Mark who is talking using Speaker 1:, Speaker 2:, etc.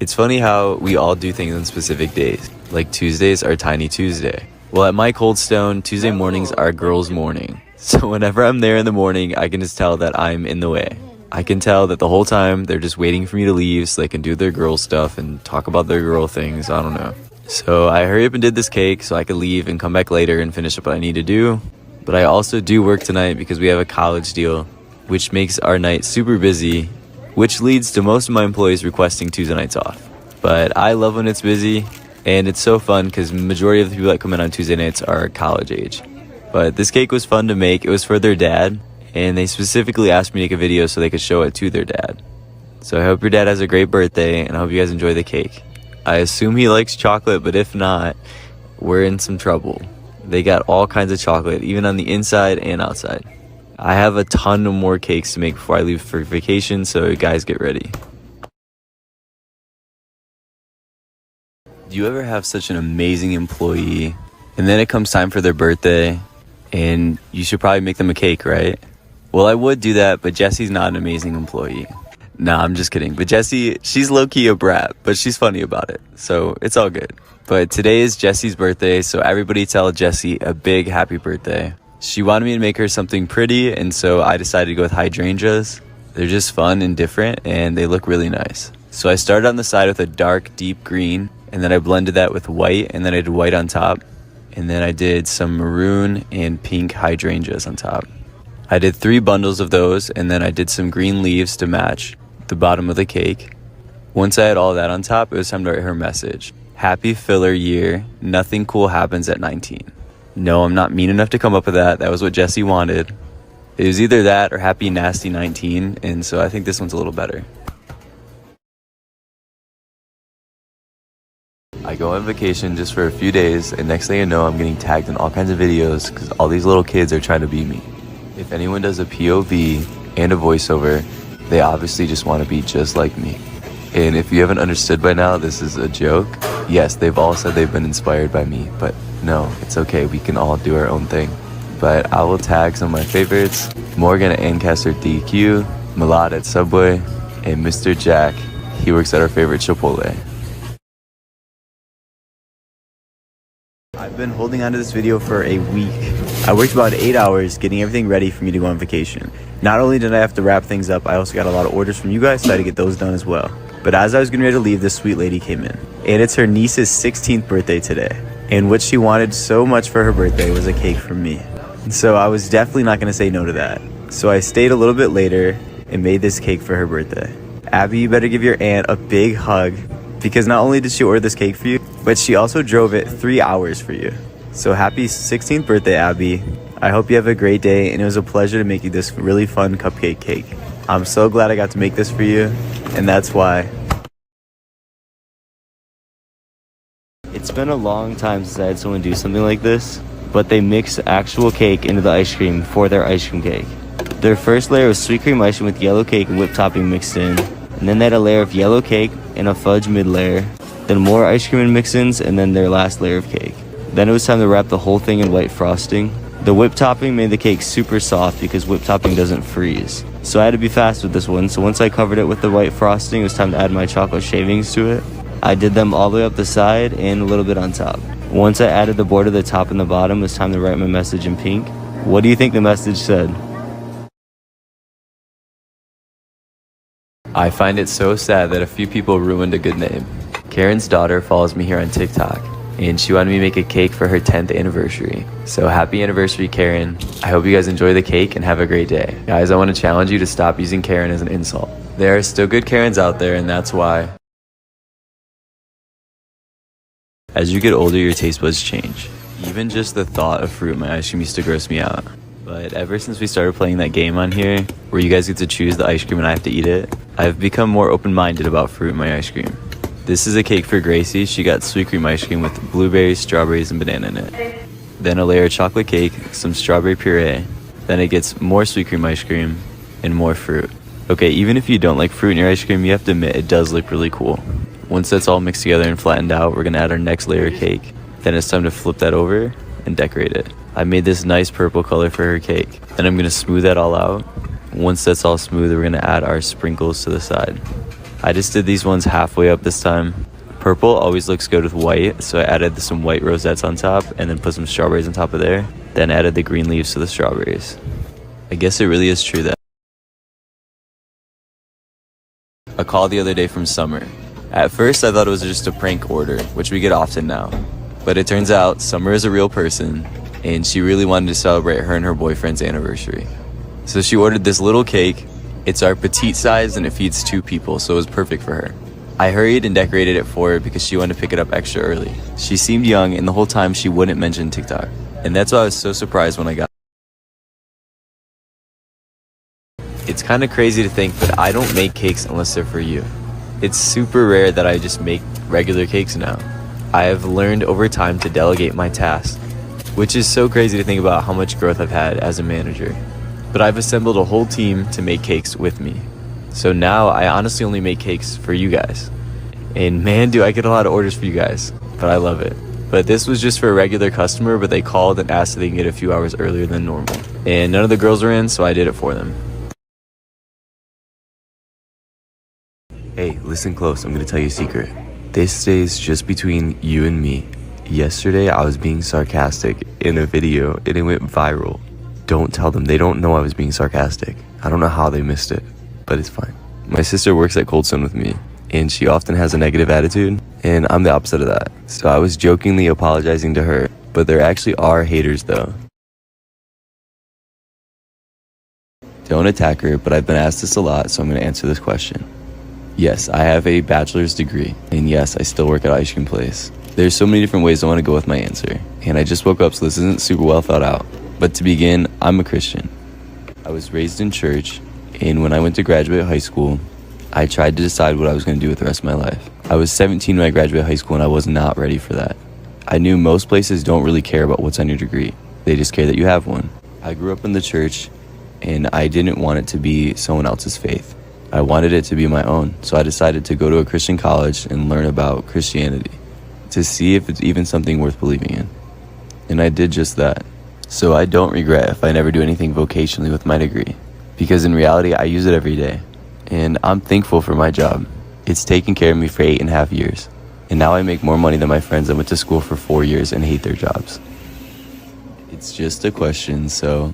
Speaker 1: It's funny how we all do things on specific days. Like Tuesdays are Tiny Tuesday. Well, at my Cold Stone, Tuesday mornings are girls' morning. So whenever I'm there in the morning, I can just tell that I'm in the way. I can tell that the whole time they're just waiting for me to leave so they can do their girl stuff and talk about their girl things. I don't know. So I hurry up and did this cake so I could leave and come back later and finish up what I need to do. But I also do work tonight because we have a college deal, which makes our night super busy, which leads to most of my employees requesting Tuesday nights off. But I love when it's busy, and it's so fun because the majority of the people that come in on Tuesday nights are college age. But this cake was fun to make. It was for their dad, and they specifically asked me to make a video so they could show it to their dad. So I hope your dad has a great birthday, and I hope you guys enjoy the cake. I assume he likes chocolate, but if not, we're in some trouble. They got all kinds of chocolate, even on the inside and outside. I have a ton of more cakes to make before I leave for vacation, so guys, get ready. Do you ever have such an amazing employee, and then it comes time for their birthday, and you should probably make them a cake, right? Well, I would do that, but Jessie's not an amazing employee. Nah, I'm just kidding. But Jessie, she's low-key a brat, but she's funny about it, so it's all good. But today is Jessie's birthday, so everybody tell Jessie a big happy birthday. She wanted me to make her something pretty, and so I decided to go with hydrangeas. They're just fun and different, and they look really nice. So I started on the side with a dark, deep green, and then I blended that with white, and then I did white on top. And then I did some maroon and pink hydrangeas on top. I did 3 bundles of those, and then I did some green leaves to match the bottom of the cake. Once I had all that on top, it was time to write her message. Happy filler year, nothing cool happens at 19. No, I'm not mean enough to come up with that. That was what Jessie wanted. It was either that or happy nasty 19, and so I think this one's a little better. I go on vacation just for a few days, and next thing I know, I'm getting tagged in all kinds of videos because all these little kids are trying to be me. If anyone does a POV and a voiceover, they obviously just want to be just like me. And if you haven't understood by now, this is a joke. Yes, they've all said they've been inspired by me, but no, it's okay. We can all do our own thing. But I will tag some of my favorites: Morgan at Ancaster DQ, Milad at Subway, and Mr. Jack. He works at our favorite Chipotle. I've been holding on to this video for a week. I worked about 8 hours getting everything ready for me to go on vacation. Not only did I have to wrap things up, I also got a lot of orders from you guys, so I had to get those done as well. But as I was getting ready to leave, this sweet lady came in. And it's her niece's 16th birthday today. And what she wanted so much for her birthday was a cake from me. So I was definitely not gonna say no to that. So I stayed a little bit later and made this cake for her birthday. Abby, you better give your aunt a big hug, because not only did she order this cake for you, but she also drove it 3 hours for you. So happy 16th birthday, Abby. I hope you have a great day, and it was a pleasure to make you this really fun cupcake cake. I'm so glad I got to make this for you, and that's why. It's been a long time since I had someone do something like this, but they mixed actual cake into the ice cream for their ice cream cake. Their first layer was sweet cream icing with yellow cake and whipped topping mixed in, and then they had a layer of yellow cake and a fudge mid layer, then more ice cream and mix-ins, and then their last layer of cake. Then it was time to wrap the whole thing in white frosting. The whipped topping made the cake super soft because whipped topping doesn't freeze. So I had to be fast with this one, so once I covered it with the white frosting, it was time to add my chocolate shavings to it. I did them all the way up the side and a little bit on top. Once I added the border to the top and the bottom, it was time to write my message in pink. What do you think the message said? I find it so sad that a few people ruined a good name. Karen's daughter follows me here on TikTok, and she wanted me to make a cake for her 10th anniversary. So happy anniversary, Karen. I hope you guys enjoy the cake and have a great day. Guys, I want to challenge you to stop using Karen as an insult. There are still good Karens out there, and that's why. As you get older, your taste buds change. Even just the thought of fruit in my ice cream used to gross me out. But ever since we started playing that game on here, where you guys get to choose the ice cream and I have to eat it, I've become more open-minded about fruit in my ice cream. This is a cake for Gracie. She got sweet cream ice cream with blueberries, strawberries, and banana in it. Then a layer of chocolate cake, some strawberry puree. Then it gets more sweet cream ice cream and more fruit. Okay, even if you don't like fruit in your ice cream, you have to admit it does look really cool. Once that's all mixed together and flattened out, we're gonna add our next layer of cake. Then it's time to flip that over and decorate it. I made this nice purple color for her cake. Then I'm gonna smooth that all out. Once that's all smooth, we're gonna add our sprinkles to the side. I just did these ones halfway up this time. Purple always looks good with white, so I added some white rosettes on top and then put some strawberries on top of there. Then added the green leaves to the strawberries. I guess it really is true that. A call the other day from Summer. At first I thought it was just a prank order, which we get often now. But it turns out Summer is a real person, and she really wanted to celebrate her and her boyfriend's anniversary. So she ordered this little cake. It's our petite size and it feeds 2 people, so it was perfect for her. I hurried and decorated it for her because she wanted to pick it up extra early. She seemed young, and the whole time she wouldn't mention TikTok. And that's why I was so surprised when I got it. It's kind of crazy to think, but I don't make cakes unless they're for you. It's super rare that I just make regular cakes now. I have learned over time to delegate my tasks, which is so crazy to think about how much growth I've had as a manager. But I've assembled a whole team to make cakes with me. So now I honestly only make cakes for you guys. And man, do I get a lot of orders for you guys, but I love it. But this was just for a regular customer, but they called and asked if they can get a few hours earlier than normal. And none of the girls were in, so I did it for them. Hey, listen close, I'm gonna tell you a secret. This stays just between you and me. Yesterday I was being sarcastic in a video and it went viral. Don't tell them, they don't know I was being sarcastic. I don't know how they missed it, but it's fine. My sister works at Cold Stone with me, and she often has a negative attitude, and I'm the opposite of that. So I was jokingly apologizing to her, but there actually are haters though. Don't attack her, but I've been asked this a lot, so I'm gonna answer this question. Yes, I have a bachelor's degree, and yes, I still work at Ice Cream Place. There's so many different ways I want to go with my answer, and I just woke up, so this isn't super well thought out. But to begin, I'm a Christian. I was raised in church, and when I went to graduate high school, I tried to decide what I was going to do with the rest of my life. I was 17 when I graduated high school, and I was not ready for that. I knew most places don't really care about what's on your degree. They just care that you have one. I grew up in the church, and I didn't want it to be someone else's faith. I wanted it to be my own, so I decided to go to a Christian college and learn about Christianity to see if it's even something worth believing in. And I did just that. So I don't regret if I never do anything vocationally with my degree, because in reality I use it every day. And I'm thankful for my job. It's taken care of me for 8.5 years. And now I make more money than my friends that went to school for 4 years and hate their jobs. It's just a question, so